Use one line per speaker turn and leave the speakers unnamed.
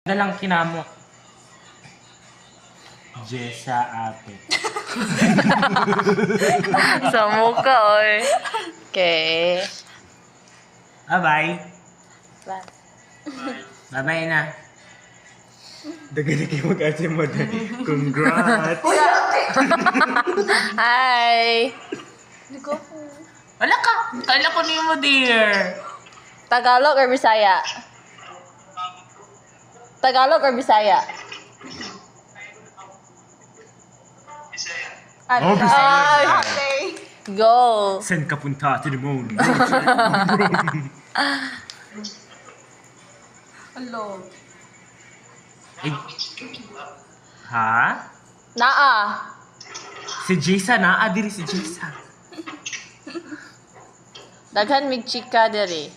Dalang kinamo. Jessa ate.
Sa mukha, oy. Okay.
Bye-bye.
Bye.
Bye-bye na. Dagan na kayo mag-ate mo dahil. Congrats!
Hi!
Wala ka! Kala ko niyo mo, dear.
Tagalog or Bisaya? Tagalog or Bisaya?
Oh, Bisaya.
Go!
Saan ka punta to the moon?
Hello.
Eh, ha?
Naa!
Si Jessa na? Diri si Jessa.
Daghan mig chika diri.